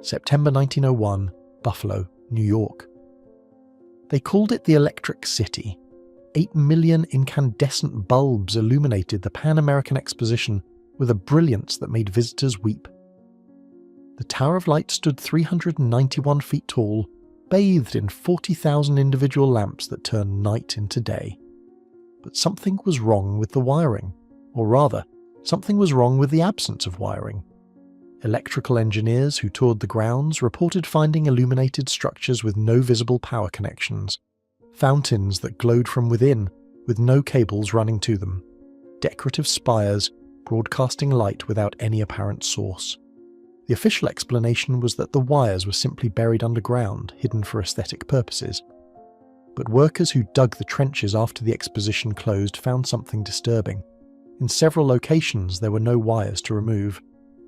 September 1901, Buffalo, New York. They called it the Electric City. 8 million incandescent bulbs illuminated the Pan-American Exposition with a brilliance that made visitors weep. The Tower of Light stood 391 feet tall, bathed in 40,000 individual lamps that turned night into day. But something was wrong with the wiring, or rather, something was wrong with the absence of wiring. Electrical engineers who toured the grounds reported finding illuminated structures with no visible power connections, fountains that glowed from within with no cables running to them, decorative spires broadcasting light without any apparent source. The official explanation was that the wires were simply buried underground, hidden for aesthetic purposes. But workers who dug the trenches after the exposition closed found something disturbing. In several locations there were no wires to remove.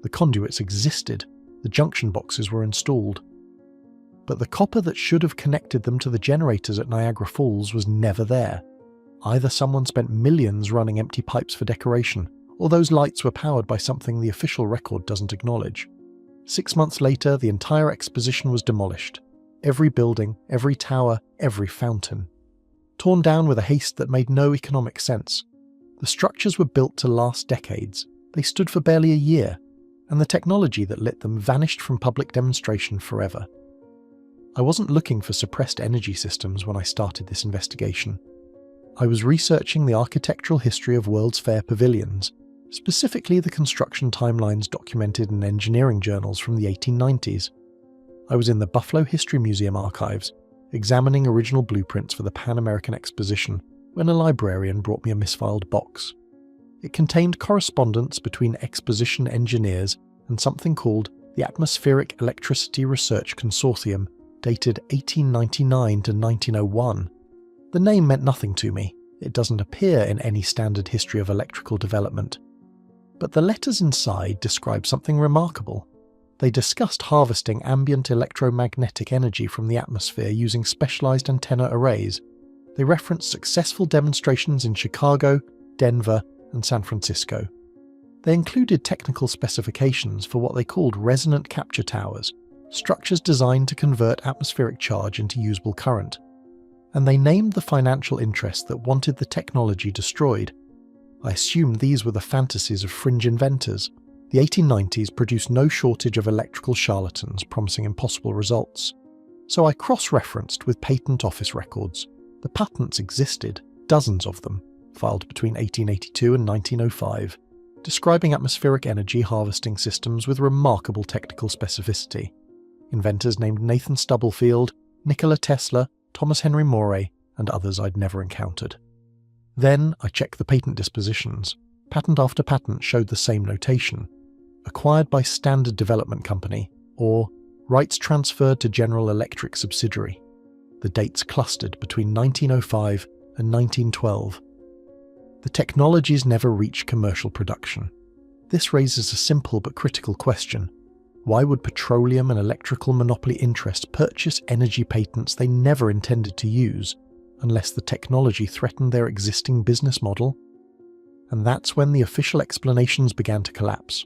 The conduits existed, the junction boxes were installed. But the copper that should have connected them to the generators at Niagara Falls was never there. Either someone spent millions running empty pipes for decoration, or those lights were powered by something the official record doesn't acknowledge. 6 months later, the entire exposition was demolished. Every building, every tower, every fountain. Torn down with a haste that made no economic sense. The structures were built to last decades. They stood for barely a year, and the technology that lit them vanished from public demonstration forever. I wasn't looking for suppressed energy systems when I started this investigation. I was researching the architectural history of World's Fair pavilions, specifically the construction timelines documented in engineering journals from the 1890s. I was in the Buffalo History Museum archives, examining original blueprints for the Pan-American Exposition, when a librarian brought me a misfiled box. It contained correspondence between exposition engineers and something called the Atmospheric Electricity Research Consortium, dated 1899 to 1901. The name meant nothing to me. It doesn't appear in any standard history of electrical development. But the letters inside describe something remarkable. They discussed harvesting ambient electromagnetic energy from the atmosphere using specialized antenna arrays. They referenced successful demonstrations in Chicago, Denver, and San Francisco. They included technical specifications for what they called resonant capture towers, structures designed to convert atmospheric charge into usable current. And they named the financial interests that wanted the technology destroyed. I assumed these were the fantasies of fringe inventors. The 1890s produced no shortage of electrical charlatans promising impossible results. So I cross-referenced with patent office records. The patents existed, dozens of them, filed between 1882 and 1905, describing atmospheric energy harvesting systems with remarkable technical specificity. Inventors named Nathan Stubblefield, Nikola Tesla, Thomas Henry Moray, and others I'd never encountered. Then I checked the patent dispositions. Patent after patent showed the same notation. Acquired by Standard Development Company, or rights transferred to General Electric subsidiary. The dates clustered between 1905 and 1912. The technologies never reached commercial production. This raises a simple but critical question. Why would petroleum and electrical monopoly interests purchase energy patents they never intended to use, unless the technology threatened their existing business model? And that's when the official explanations began to collapse.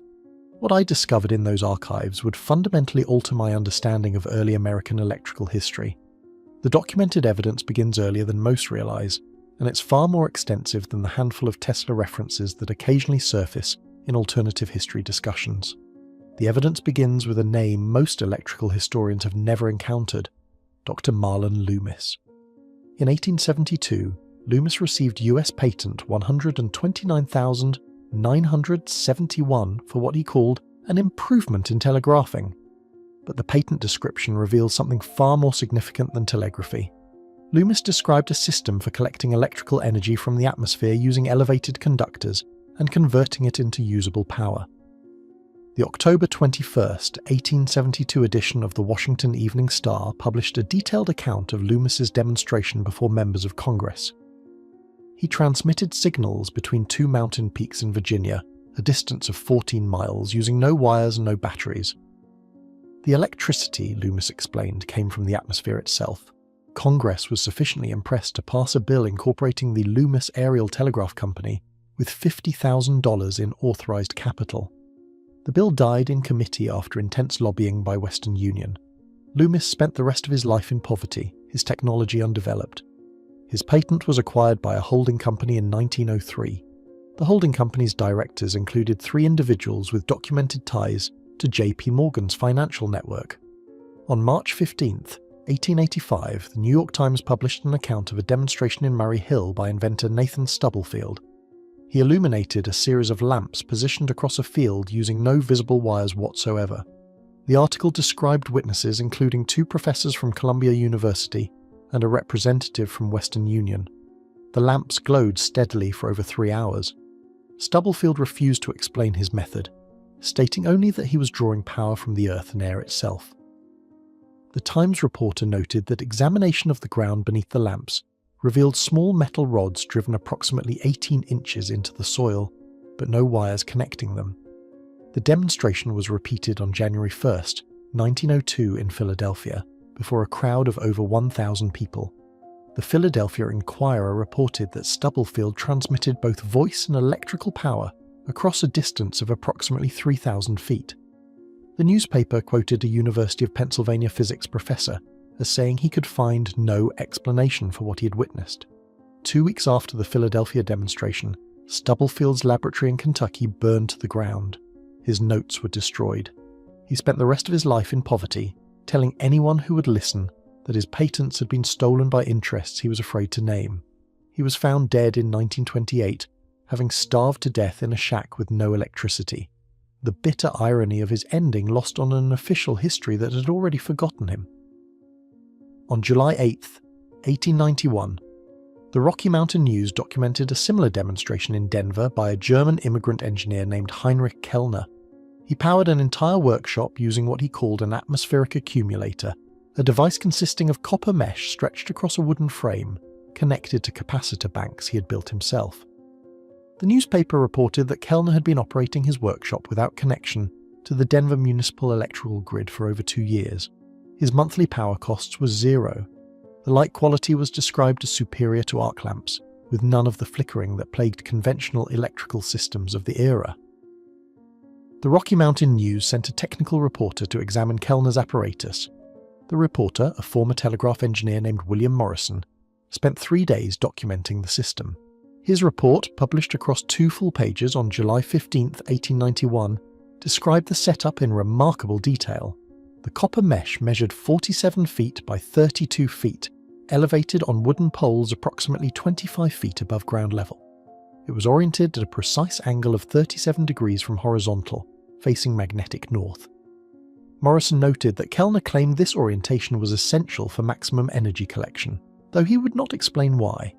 What I discovered in those archives would fundamentally alter my understanding of early American electrical history. The documented evidence begins earlier than most realize, and it's far more extensive than the handful of Tesla references that occasionally surface in alternative history discussions. The evidence begins with a name most electrical historians have never encountered, Dr. Mahlon Loomis. In 1872, Loomis received US patent 129,971 for what he called an improvement in telegraphing. But the patent description reveals something far more significant than telegraphy. Loomis described a system for collecting electrical energy from the atmosphere using elevated conductors and converting it into usable power. The October 21, 1872 edition of the Washington Evening Star published a detailed account of Loomis's demonstration before members of Congress. He transmitted signals between two mountain peaks in Virginia, a distance of 14 miles, using no wires and no batteries. The electricity, Loomis explained, came from the atmosphere itself. Congress was sufficiently impressed to pass a bill incorporating the Loomis Aerial Telegraph Company with $50,000 in authorized capital. The bill died in committee after intense lobbying by Western Union. Loomis spent the rest of his life in poverty, his technology undeveloped. His patent was acquired by a holding company in 1903. The holding company's directors included 3 individuals with documented ties to J.P. Morgan's financial network. On March 15, 1885, the New York Times published an account of a demonstration in Murray Hill by inventor Nathan Stubblefield. He illuminated a series of lamps positioned across a field using no visible wires whatsoever. The article described witnesses including 2 professors from Columbia University and a representative from Western Union. The lamps glowed steadily for over 3 hours. Stubblefield refused to explain his method, stating only that he was drawing power from the earth and air itself. The Times reporter noted that examination of the ground beneath the lamps revealed small metal rods driven approximately 18 inches into the soil, but no wires connecting them. The demonstration was repeated on January 1, 1902 in Philadelphia, before a crowd of over 1,000 people. The Philadelphia Inquirer reported that Stubblefield transmitted both voice and electrical power across a distance of approximately 3,000 feet. The newspaper quoted a University of Pennsylvania physics professor as saying he could find no explanation for what he had witnessed. 2 weeks after the Philadelphia demonstration, Stubblefield's laboratory in Kentucky burned to the ground. His notes were destroyed. He spent the rest of his life in poverty, telling anyone who would listen that his patents had been stolen by interests he was afraid to name. He was found dead in 1928, having starved to death in a shack with no electricity. The bitter irony of his ending lost on an official history that had already forgotten him. On July 8, 1891, the Rocky Mountain News documented a similar demonstration in Denver by a German immigrant engineer named Heinrich Kellner. He powered an entire workshop using what he called an atmospheric accumulator, a device consisting of copper mesh stretched across a wooden frame, connected to capacitor banks he had built himself. The newspaper reported that Kellner had been operating his workshop without connection to the Denver municipal electrical grid for over 2 years. His monthly power costs were zero. The light quality was described as superior to arc lamps, with none of the flickering that plagued conventional electrical systems of the era. The Rocky Mountain News sent a technical reporter to examine Kellner's apparatus. The reporter, a former telegraph engineer named William Morrison, spent 3 days documenting the system. His report, published across 2 full pages on July 15, 1891, described the setup in remarkable detail. The copper mesh measured 47 feet by 32 feet, elevated on wooden poles approximately 25 feet above ground level. It was oriented at a precise angle of 37 degrees from horizontal, facing magnetic north. Morrison noted that Kellner claimed this orientation was essential for maximum energy collection, though he would not explain why.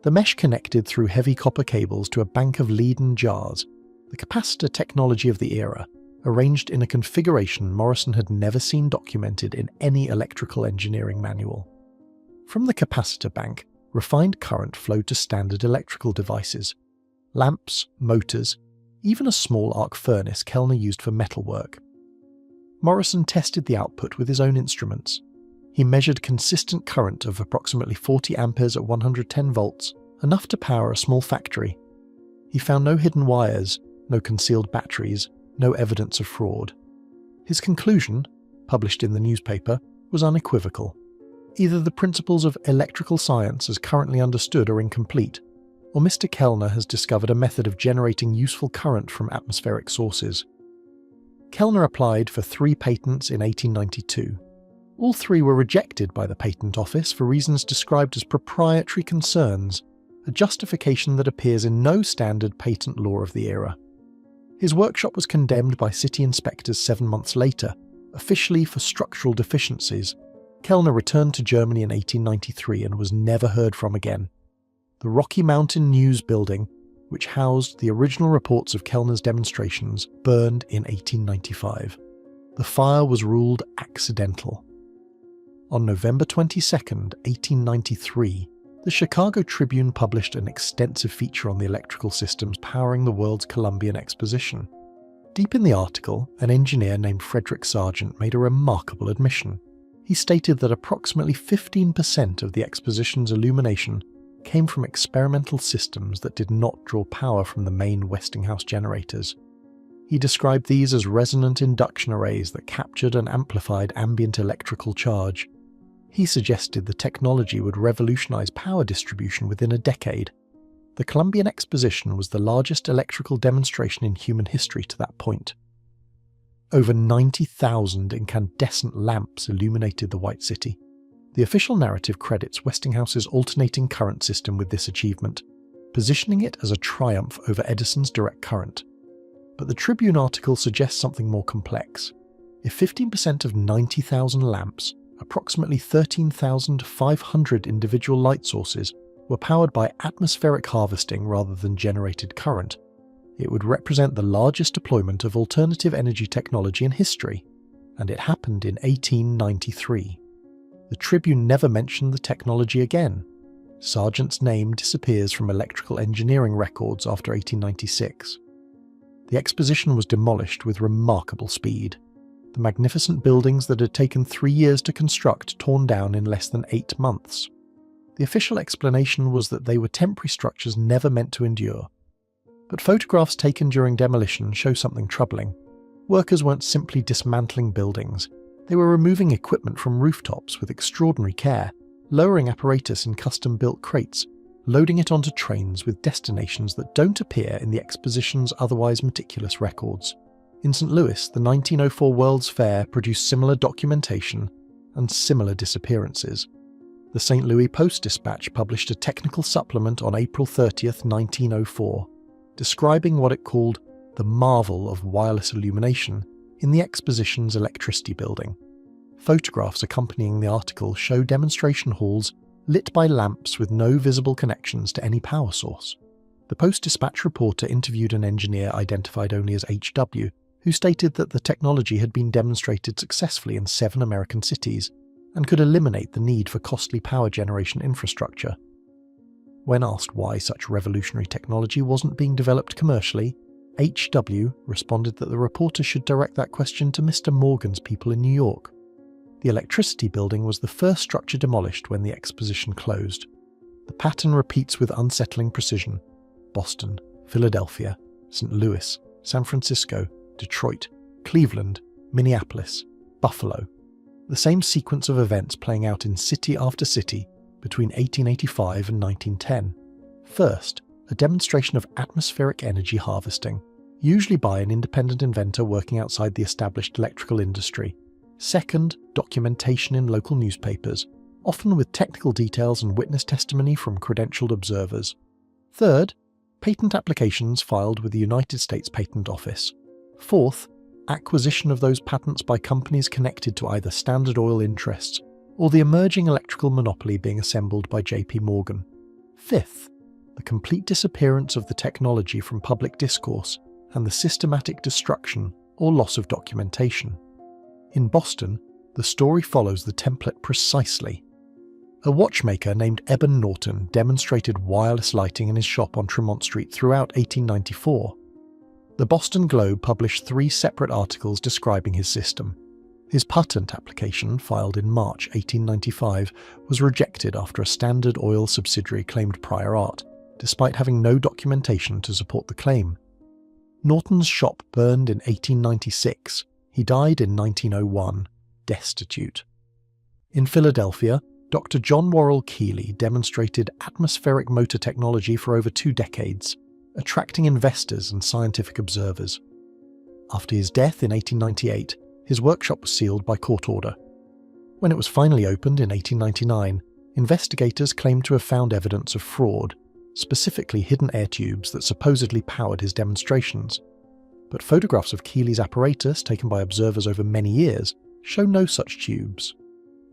The mesh connected through heavy copper cables to a bank of Leaden jars, the capacitor technology of the era, arranged in a configuration Morrison had never seen documented in any electrical engineering manual. From the capacitor bank, refined current flowed to standard electrical devices, lamps, motors, even a small arc furnace Kellner used for metalwork. Morrison tested the output with his own instruments. He measured consistent current of approximately 40 amperes at 110 volts, enough to power a small factory. He found no hidden wires, no concealed batteries, no evidence of fraud. His conclusion, published in the newspaper, was unequivocal. Either the principles of electrical science as currently understood are incomplete, or Mr. Kellner has discovered a method of generating useful current from atmospheric sources. Kellner applied for 3 patents in 1892. All 3 were rejected by the Patent Office for reasons described as proprietary concerns, a justification that appears in no standard patent law of the era. His workshop was condemned by city inspectors 7 months later, officially for structural deficiencies. Kellner returned to Germany in 1893 and was never heard from again. The Rocky Mountain News building, which housed the original reports of Kellner's demonstrations, burned in 1895. The fire was ruled accidental. On November 22, 1893, the Chicago Tribune published an extensive feature on the electrical systems powering the world's Columbian Exposition. Deep in the article, an engineer named Frederick Sargent made a remarkable admission. He stated that approximately 15% of the exposition's illumination came from experimental systems that did not draw power from the main Westinghouse generators. He described these as resonant induction arrays that captured and amplified ambient electrical charge. He suggested the technology would revolutionize power distribution within a decade. The Columbian Exposition was the largest electrical demonstration in human history to that point. Over 90,000 incandescent lamps illuminated the White City. The official narrative credits Westinghouse's alternating current system with this achievement, positioning it as a triumph over Edison's direct current. But the Tribune article suggests something more complex. If 15% of 90,000 lamps, approximately 13,500 individual light sources, were powered by atmospheric harvesting rather than generated current, it would represent the largest deployment of alternative energy technology in history, and it happened in 1893. The Tribune never mentioned the technology again. Sargent's name disappears from electrical engineering records after 1896. The exposition was demolished with remarkable speed. The magnificent buildings that had taken 3 years to construct torn down in less than 8 months. The official explanation was that they were temporary structures never meant to endure. But photographs taken during demolition show something troubling. Workers weren't simply dismantling buildings. They were removing equipment from rooftops with extraordinary care, lowering apparatus in custom-built crates, loading it onto trains with destinations that don't appear in the exposition's otherwise meticulous records. In St. Louis, the 1904 World's Fair produced similar documentation and similar disappearances. The St. Louis Post-Dispatch published a technical supplement on April 30th, 1904, describing what it called the marvel of wireless illumination in the exposition's electricity building. Photographs accompanying the article show demonstration halls lit by lamps with no visible connections to any power source. The Post-Dispatch reporter interviewed an engineer identified only as H.W., who stated that the technology had been demonstrated successfully in 7 American cities and could eliminate the need for costly power generation infrastructure. When asked why such revolutionary technology wasn't being developed commercially, H.W. responded that the reporter should direct that question to Mr. Morgan's people in New York. The electricity building was the first structure demolished when the exposition closed. The pattern repeats with unsettling precision. Boston, Philadelphia, St. Louis, San Francisco, Detroit, Cleveland, Minneapolis, Buffalo. The same sequence of events playing out in city after city between 1885 and 1910. First, a demonstration of atmospheric energy harvesting, usually by an independent inventor working outside the established electrical industry. Second, documentation in local newspapers, often with technical details and witness testimony from credentialed observers. Third, patent applications filed with the United States Patent Office. Fourth, acquisition of those patents by companies connected to either Standard Oil interests or the emerging electrical monopoly being assembled by J.P. Morgan. Fifth, the complete disappearance of the technology from public discourse and the systematic destruction or loss of documentation. In Boston, the story follows the template precisely. A watchmaker named Eben Norton demonstrated wireless lighting in his shop on Tremont Street throughout 1894. The Boston Globe published 3 separate articles describing his system. His patent application, filed in March 1895, was rejected after a Standard Oil subsidiary claimed prior art, despite having no documentation to support the claim. Norton's shop burned in 1896. He died in 1901, destitute. In Philadelphia, Dr. John Worrell Keeley demonstrated atmospheric motor technology for over 2 decades, attracting investors and scientific observers. After his death in 1898, his workshop was sealed by court order. When it was finally opened in 1899, investigators claimed to have found evidence of fraud, specifically hidden air tubes that supposedly powered his demonstrations. But photographs of Keeley's apparatus taken by observers over many years show no such tubes.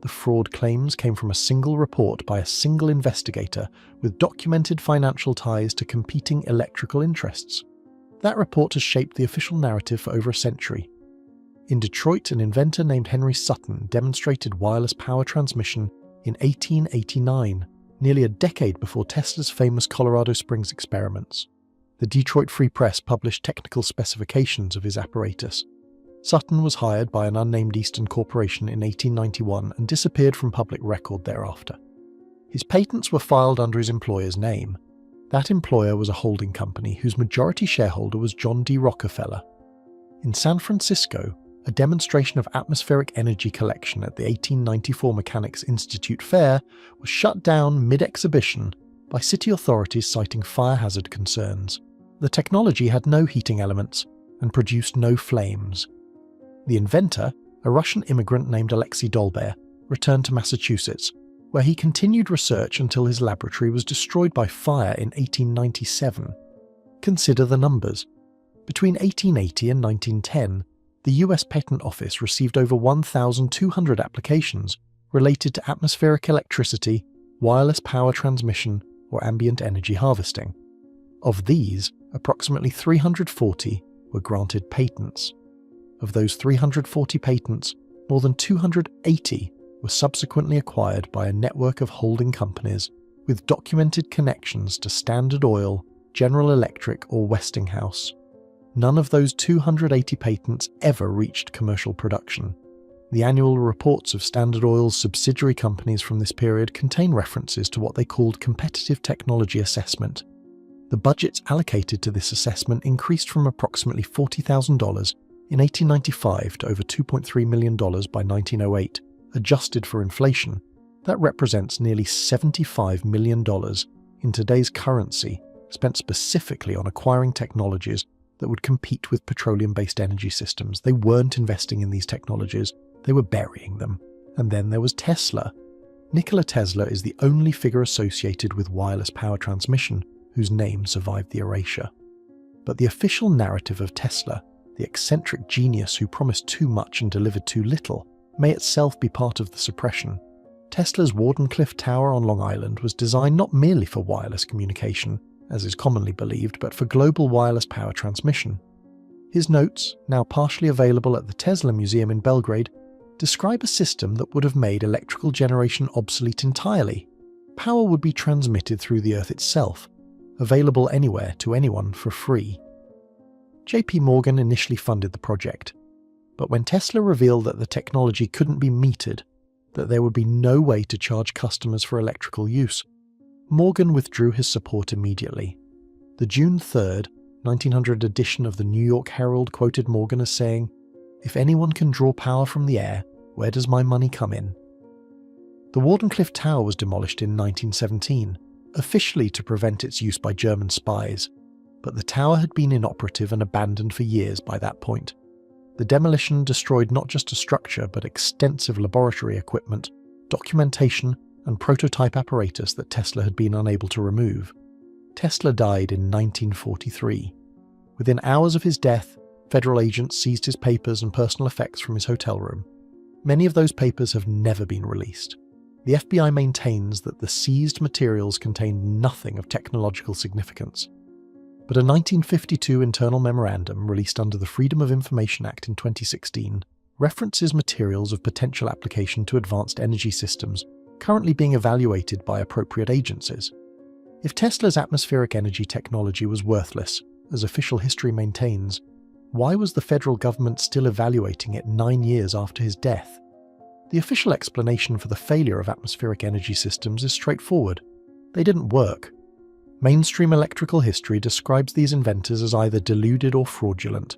The fraud claims came from a single report by a single investigator with documented financial ties to competing electrical interests. That report has shaped the official narrative for over a century. In Detroit, an inventor named Henry Sutton demonstrated wireless power transmission in 1889, nearly a decade before Tesla's famous Colorado Springs experiments. The Detroit Free Press published technical specifications of his apparatus. Sutton was hired by an unnamed Eastern corporation in 1891 and disappeared from public record thereafter. His patents were filed under his employer's name. That employer was a holding company whose majority shareholder was John D. Rockefeller. In San Francisco, a demonstration of atmospheric energy collection at the 1894 Mechanics Institute Fair was shut down mid-exhibition by city authorities citing fire hazard concerns. The technology had no heating elements and produced no flames. The inventor, a Russian immigrant named Alexei Dolbear, returned to Massachusetts, where he continued research until his laboratory was destroyed by fire in 1897. Consider the numbers. Between 1880 and 1910, the US Patent Office received over 1,200 applications related to atmospheric electricity, wireless power transmission, or ambient energy harvesting. Of these, approximately 340 were granted patents. Of those 340 patents, more than 280 were subsequently acquired by a network of holding companies with documented connections to Standard Oil, General Electric, or Westinghouse. None of those 280 patents ever reached commercial production. The annual reports of Standard Oil's subsidiary companies from this period contain references to what they called competitive technology assessment. The budgets allocated to this assessment increased from approximately $40,000 in 1895 to over $2.3 million by 1908, adjusted for inflation. That represents nearly $75 million in today's currency, spent specifically on acquiring technologies that would compete with petroleum-based energy systems. They weren't investing in these technologies, they were burying them. And then there was Tesla. Nikola Tesla is the only figure associated with wireless power transmission whose name survived the erasure. But the official narrative of Tesla, the eccentric genius who promised too much and delivered too little, may itself be part of the suppression. Tesla's Wardenclyffe Tower on Long Island was designed not merely for wireless communication, as is commonly believed, but for global wireless power transmission. His notes, now partially available at the Tesla Museum in Belgrade, describe a system that would have made electrical generation obsolete entirely. Power would be transmitted through the Earth itself, available anywhere to anyone for free. J.P. Morgan initially funded the project, but when Tesla revealed that the technology couldn't be metered, that there would be no way to charge customers for electrical use, Morgan withdrew his support immediately. The June 3, 1900 edition of the New York Herald quoted Morgan as saying, "If anyone can draw power from the air, where does my money come in?" The Wardenclyffe Tower was demolished in 1917, officially to prevent its use by German spies, but the tower had been inoperative and abandoned for years by that point. The demolition destroyed not just a structure but extensive laboratory equipment, documentation, and prototype apparatus that Tesla had been unable to remove. Tesla died in 1943. Within hours of his death, federal agents seized his papers and personal effects from his hotel room. Many of those papers have never been released. The FBI maintains that the seized materials contained nothing of technological significance. But a 1952 internal memorandum released under the Freedom of Information Act in 2016 references materials of potential application to advanced energy systems currently being evaluated by appropriate agencies. If Tesla's atmospheric energy technology was worthless, as official history maintains, why was the federal government still evaluating it 9 years after his death? The official explanation for the failure of atmospheric energy systems is straightforward. They didn't work. Mainstream electrical history describes these inventors as either deluded or fraudulent,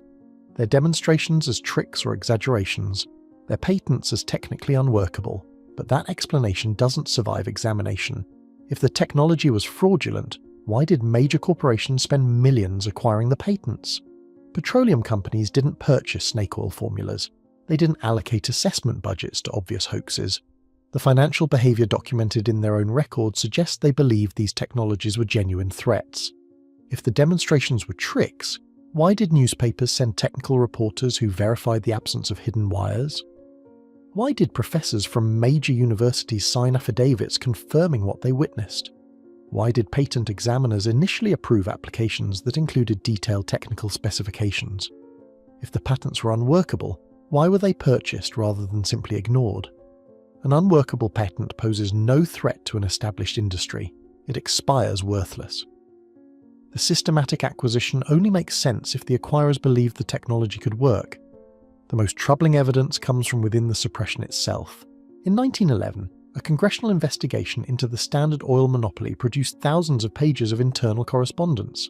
their demonstrations as tricks or exaggerations, their patents as technically unworkable, but that explanation doesn't survive examination. If the technology was fraudulent, why did major corporations spend millions acquiring the patents? Petroleum companies didn't purchase snake oil formulas. They didn't allocate assessment budgets to obvious hoaxes. The financial behavior documented in their own records suggests they believed these technologies were genuine threats. If the demonstrations were tricks, why did newspapers send technical reporters who verified the absence of hidden wires? Why did professors from major universities sign affidavits confirming what they witnessed? Why did patent examiners initially approve applications that included detailed technical specifications? If the patents were unworkable, why were they purchased rather than simply ignored? An unworkable patent poses no threat to an established industry. It expires worthless. The systematic acquisition only makes sense if the acquirers believed the technology could work. The most troubling evidence comes from within the suppression itself. In 1911, a congressional investigation into the Standard Oil monopoly produced thousands of pages of internal correspondence.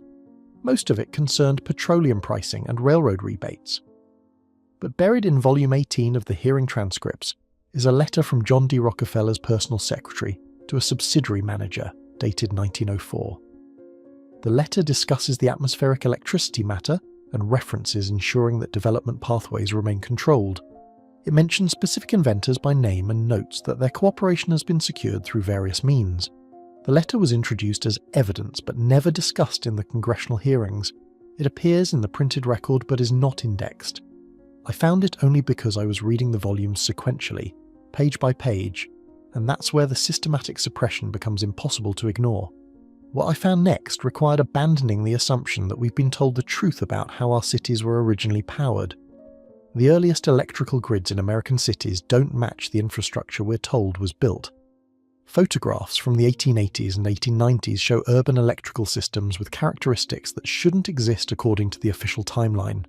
Most of it concerned petroleum pricing and railroad rebates. But buried in Volume 18 of the hearing transcripts is a letter from John D. Rockefeller's personal secretary to a subsidiary manager, dated 1904. The letter discusses the atmospheric electricity matter and references ensuring that development pathways remain controlled. It mentions specific inventors by name and notes that their cooperation has been secured through various means. The letter was introduced as evidence but never discussed in the congressional hearings. It appears in the printed record but is not indexed. I found it only because I was reading the volumes sequentially, page by page, and that's where the systematic suppression becomes impossible to ignore. What I found next required abandoning the assumption that we've been told the truth about how our cities were originally powered. The earliest electrical grids in American cities don't match the infrastructure we're told was built. Photographs from the 1880s and 1890s show urban electrical systems with characteristics that shouldn't exist according to the official timeline.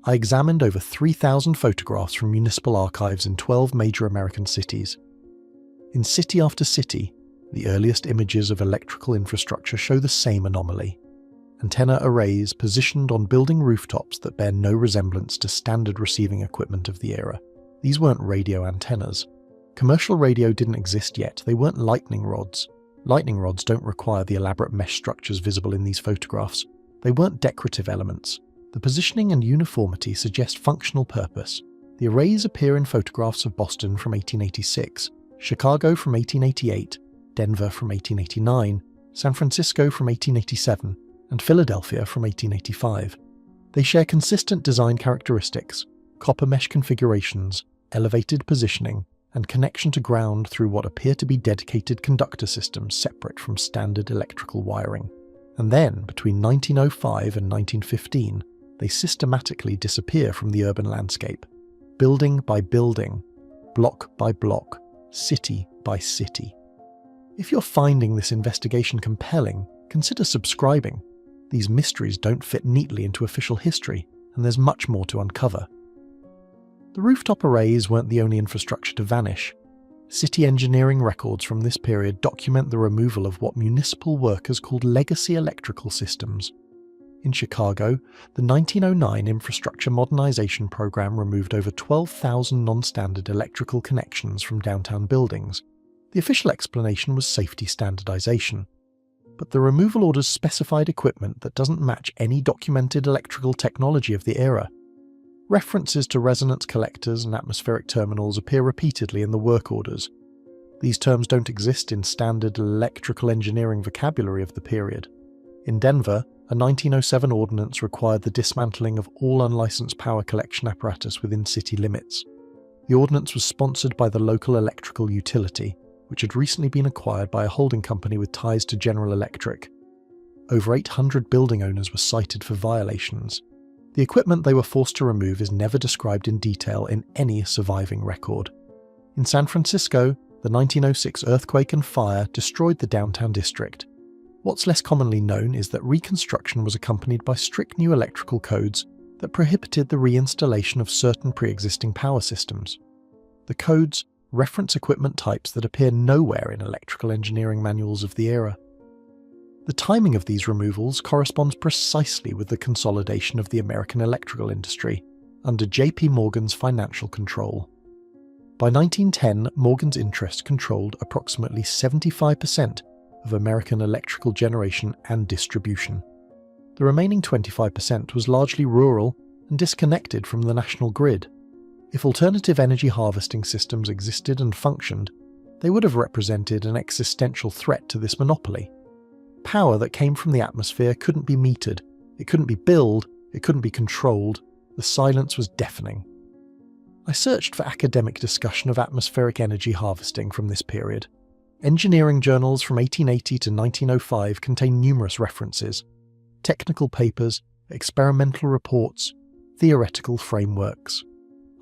I examined over 3,000 photographs from municipal archives in 12 major American cities. In city after city, the earliest images of electrical infrastructure show the same anomaly. Antenna arrays positioned on building rooftops that bear no resemblance to standard receiving equipment of the era. These weren't radio antennas. Commercial radio didn't exist yet, they weren't lightning rods. Lightning rods don't require the elaborate mesh structures visible in these photographs. They weren't decorative elements. The positioning and uniformity suggest functional purpose. The arrays appear in photographs of Boston from 1886, Chicago from 1888, Denver from 1889, San Francisco from 1887, and Philadelphia from 1885. They share consistent design characteristics, copper mesh configurations, elevated positioning, and connection to ground through what appear to be dedicated conductor systems separate from standard electrical wiring. And then, between 1905 and 1915, they systematically disappear from the urban landscape, building by building, block by block, city by city. If you're finding this investigation compelling, consider subscribing. These mysteries don't fit neatly into official history, and there's much more to uncover. The rooftop arrays weren't the only infrastructure to vanish. City engineering records from this period document the removal of what municipal workers called legacy electrical systems. In Chicago, the 1909 Infrastructure Modernization Program removed over 12,000 non-standard electrical connections from downtown buildings. The official explanation was safety standardization. But the removal orders specified equipment that doesn't match any documented electrical technology of the era. References to resonance collectors and atmospheric terminals appear repeatedly in the work orders. These terms don't exist in standard electrical engineering vocabulary of the period. In Denver, a 1907 ordinance required the dismantling of all unlicensed power collection apparatus within city limits. The ordinance was sponsored by the local electrical utility, which had recently been acquired by a holding company with ties to General Electric. Over 800 building owners were cited for violations. The equipment they were forced to remove is never described in detail in any surviving record. In San Francisco, the 1906 earthquake and fire destroyed the downtown district. What's less commonly known is that reconstruction was accompanied by strict new electrical codes that prohibited the reinstallation of certain pre-existing power systems. The codes reference equipment types that appear nowhere in electrical engineering manuals of the era. The timing of these removals corresponds precisely with the consolidation of the American electrical industry under J.P. Morgan's financial control. By 1910, Morgan's interest controlled approximately 75% of American electrical generation and distribution. The remaining 25% was largely rural and disconnected from the national grid. If alternative energy harvesting systems existed and functioned, they would have represented an existential threat to this monopoly. Power that came from the atmosphere couldn't be metered, it couldn't be billed, it couldn't be controlled. The silence was deafening. I searched for academic discussion of atmospheric energy harvesting from this period. Engineering journals from 1880 to 1905 contain numerous references: technical papers, experimental reports, theoretical frameworks.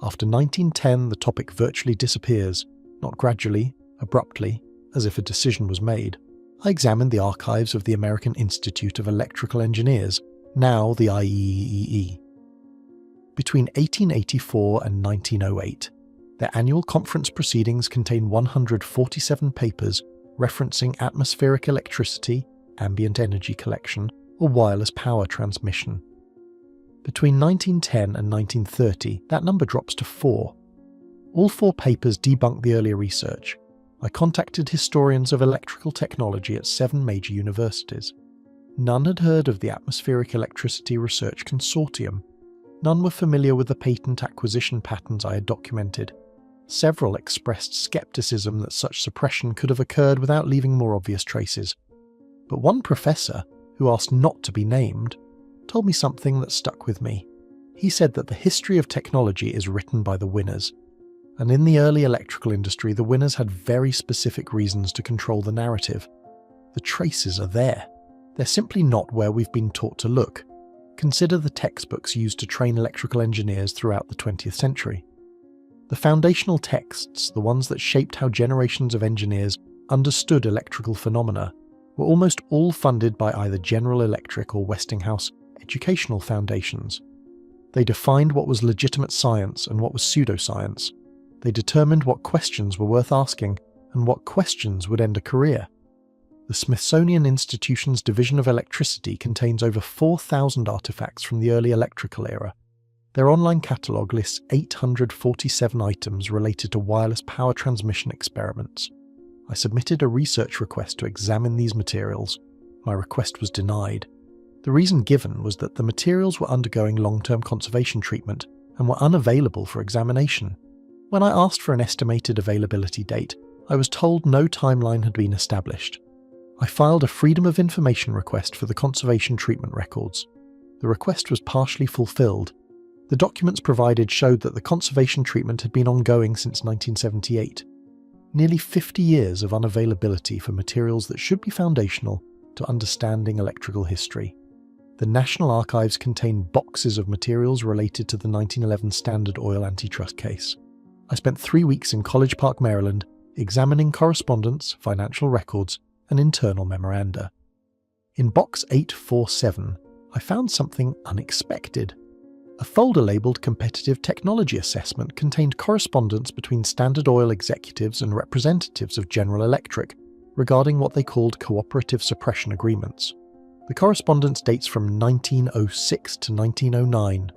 After 1910, the topic virtually disappears, not gradually, abruptly, as if a decision was made. I examined the archives of the American Institute of Electrical Engineers, now the IEEE. Between 1884 and 1908, their annual conference proceedings contain 147 papers referencing atmospheric electricity, ambient energy collection, or wireless power transmission. Between 1910 and 1930, that number drops to 4. All 4 papers debunk the earlier research. I contacted historians of electrical technology at 7 major universities. None had heard of the Atmospheric Electricity Research Consortium. None were familiar with the patent acquisition patterns I had documented. Several expressed skepticism that such suppression could have occurred without leaving more obvious traces. But one professor, who asked not to be named, told me something that stuck with me. He said that the history of technology is written by the winners. And in the early electrical industry, the winners had very specific reasons to control the narrative. The traces are there. They're simply not where we've been taught to look. Consider the textbooks used to train electrical engineers throughout the 20th century. The foundational texts, the ones that shaped how generations of engineers understood electrical phenomena, were almost all funded by either General Electric or Westinghouse educational foundations. They defined what was legitimate science and what was pseudoscience. They determined what questions were worth asking and what questions would end a career. The Smithsonian Institution's Division of Electricity contains over 4,000 artifacts from the early electrical era. Their online catalogue lists 847 items related to wireless power transmission experiments. I submitted a research request to examine these materials. My request was denied. The reason given was that the materials were undergoing long-term conservation treatment and were unavailable for examination. When I asked for an estimated availability date, I was told no timeline had been established. I filed a Freedom of Information request for the conservation treatment records. The request was partially fulfilled. The documents provided showed that the conservation treatment had been ongoing since 1978. Nearly 50 years of unavailability for materials that should be foundational to understanding electrical history. The National Archives contain boxes of materials related to the 1911 Standard Oil antitrust case. I spent 3 weeks in College Park, Maryland, examining correspondence, financial records, and internal memoranda. In Box 847, I found something unexpected. A folder labelled Competitive Technology Assessment contained correspondence between Standard Oil executives and representatives of General Electric regarding what they called cooperative suppression agreements. The correspondence dates from 1906 to 1909.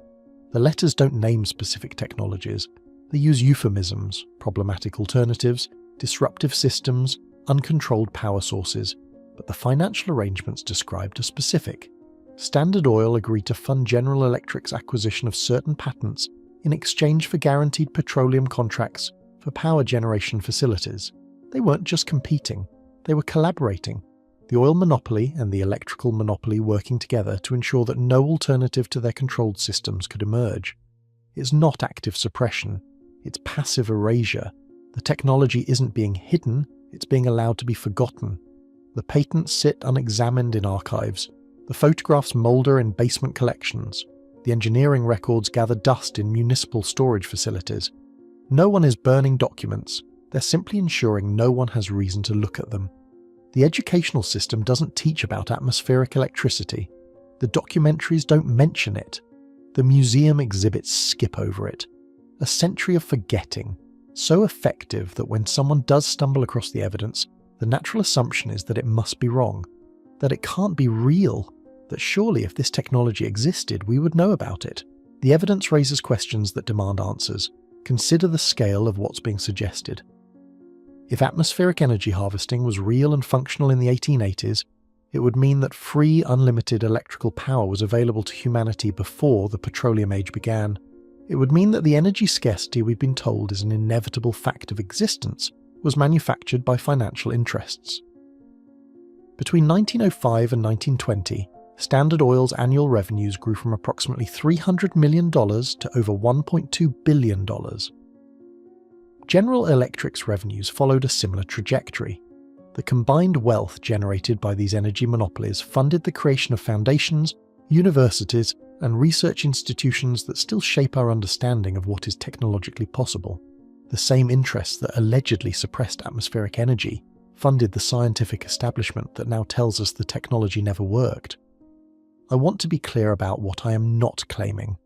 The letters don't name specific technologies. They use euphemisms, problematic alternatives, disruptive systems, uncontrolled power sources, but the financial arrangements described are specific. Standard Oil agreed to fund General Electric's acquisition of certain patents in exchange for guaranteed petroleum contracts for power generation facilities. They weren't just competing, they were collaborating. The oil monopoly and the electrical monopoly working together to ensure that no alternative to their controlled systems could emerge. It's not active suppression, it's passive erasure. The technology isn't being hidden, it's being allowed to be forgotten. The patents sit unexamined in archives. The photographs moulder in basement collections. The engineering records gather dust in municipal storage facilities. No one is burning documents. They're simply ensuring no one has reason to look at them. The educational system doesn't teach about atmospheric electricity. The documentaries don't mention it. The museum exhibits skip over it. A century of forgetting, so effective that when someone does stumble across the evidence, the natural assumption is that it must be wrong, that it can't be real, that surely if this technology existed, we would know about it. The evidence raises questions that demand answers. Consider the scale of what's being suggested. If atmospheric energy harvesting was real and functional in the 1880s, it would mean that free, unlimited electrical power was available to humanity before the petroleum age began. It would mean that the energy scarcity we've been told is an inevitable fact of existence was manufactured by financial interests. Between 1905 and 1920, Standard Oil's annual revenues grew from approximately $300 million to over $1.2 billion. General Electric's revenues followed a similar trajectory. The combined wealth generated by these energy monopolies funded the creation of foundations, universities, and research institutions that still shape our understanding of what is technologically possible. The same interests that allegedly suppressed atmospheric energy funded the scientific establishment that now tells us the technology never worked. I want to be clear about what I am not claiming.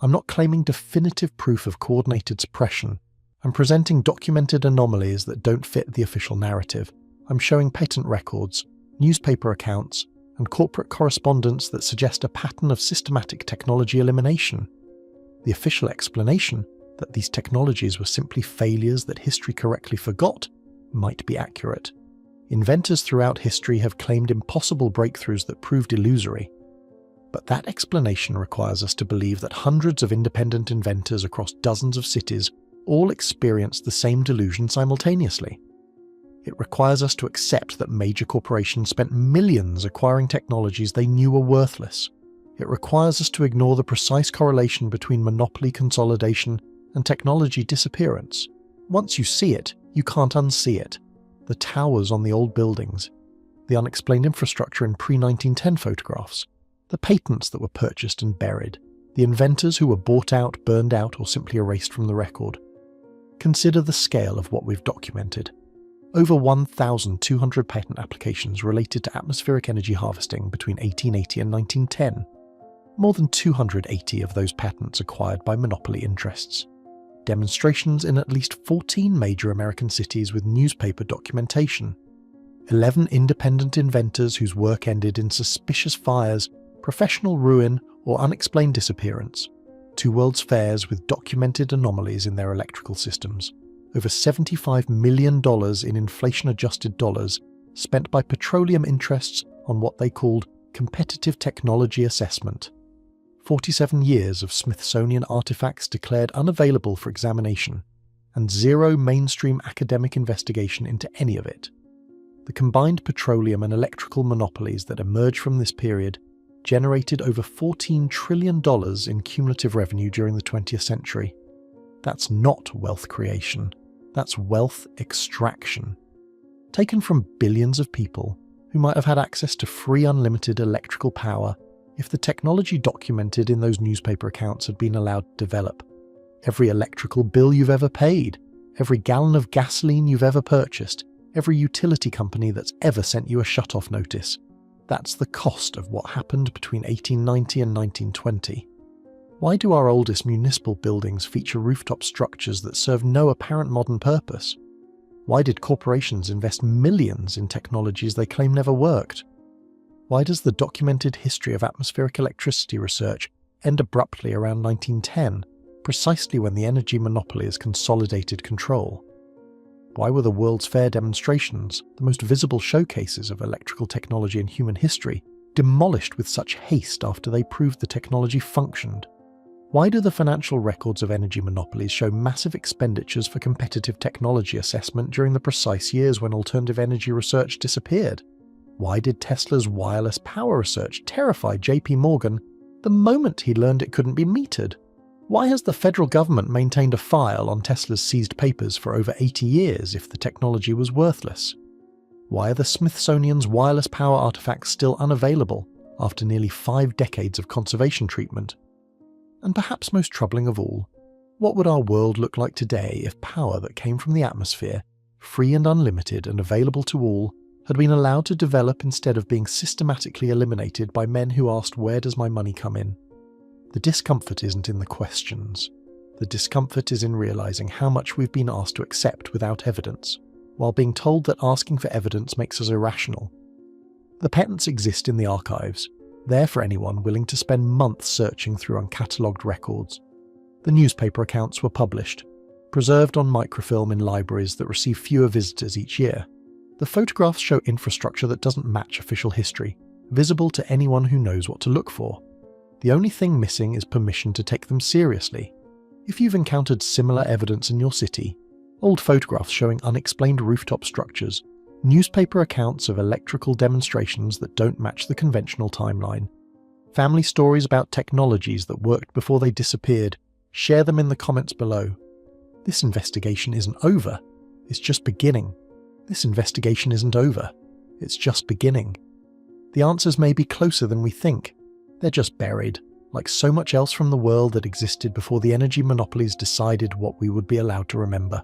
I'm not claiming definitive proof of coordinated suppression. I'm presenting documented anomalies that don't fit the official narrative. I'm showing patent records, newspaper accounts, and corporate correspondence that suggest a pattern of systematic technology elimination. The official explanation, that these technologies were simply failures that history correctly forgot, might be accurate. Inventors throughout history have claimed impossible breakthroughs that proved illusory. But that explanation requires us to believe that hundreds of independent inventors across dozens of cities all experienced the same delusion simultaneously. It requires us to accept that major corporations spent millions acquiring technologies they knew were worthless. It requires us to ignore the precise correlation between monopoly consolidation and technology disappearance. Once you see it, you can't unsee it. The towers on the old buildings, the unexplained infrastructure in pre-1910 photographs, the patents that were purchased and buried, the inventors who were bought out, burned out, or simply erased from the record. Consider the scale of what we've documented. Over 1,200 patent applications related to atmospheric energy harvesting between 1880 and 1910. More than 280 of those patents acquired by monopoly interests. Demonstrations in at least 14 major American cities with newspaper documentation. 11 independent inventors whose work ended in suspicious fires, professional ruin, or unexplained disappearance. 2 World's Fairs with documented anomalies in their electrical systems. Over $75 million in inflation-adjusted dollars spent by petroleum interests on what they called competitive technology assessment. 47 years of Smithsonian artifacts declared unavailable for examination, and 0 mainstream academic investigation into any of it. The combined petroleum and electrical monopolies that emerged from this period generated over $14 trillion in cumulative revenue during the 20th century. That's not wealth creation. That's wealth extraction. Taken from billions of people who might have had access to free unlimited electrical power if the technology documented in those newspaper accounts had been allowed to develop. Every electrical bill you've ever paid, every gallon of gasoline you've ever purchased, every utility company that's ever sent you a shut-off notice. That's the cost of what happened between 1890 and 1920. Why do our oldest municipal buildings feature rooftop structures that serve no apparent modern purpose? Why did corporations invest millions in technologies they claim never worked? Why does the documented history of atmospheric electricity research end abruptly around 1910, precisely when the energy monopoly has consolidated control? Why were the World's Fair demonstrations, the most visible showcases of electrical technology in human history, demolished with such haste after they proved the technology functioned? Why do the financial records of energy monopolies show massive expenditures for competitive technology assessment during the precise years when alternative energy research disappeared? Why did Tesla's wireless power research terrify JP Morgan the moment he learned it couldn't be metered? Why has the federal government maintained a file on Tesla's seized papers for over 80 years if the technology was worthless? Why are the Smithsonian's wireless power artifacts still unavailable after nearly 5 decades of conservation treatment? And perhaps most troubling of all, what would our world look like today if power that came from the atmosphere, free and unlimited and available to all, had been allowed to develop instead of being systematically eliminated by men who asked, "Where does my money come in?" The discomfort isn't in the questions. The discomfort is in realizing how much we've been asked to accept without evidence, while being told that asking for evidence makes us irrational. The patents exist in the archives, there for anyone willing to spend months searching through uncatalogued records. The newspaper accounts were published, preserved on microfilm in libraries that receive fewer visitors each year. The photographs show infrastructure that doesn't match official history, visible to anyone who knows what to look for. The only thing missing is permission to take them seriously. If you've encountered similar evidence in your city, old photographs showing unexplained rooftop structures, newspaper accounts of electrical demonstrations that don't match the conventional timeline, family stories about technologies that worked before they disappeared, share them in the comments below. This investigation isn't over, it's just beginning. This investigation isn't over, it's just beginning. The answers may be closer than we think. They're just buried, like so much else from the world that existed before the energy monopolies decided what we would be allowed to remember.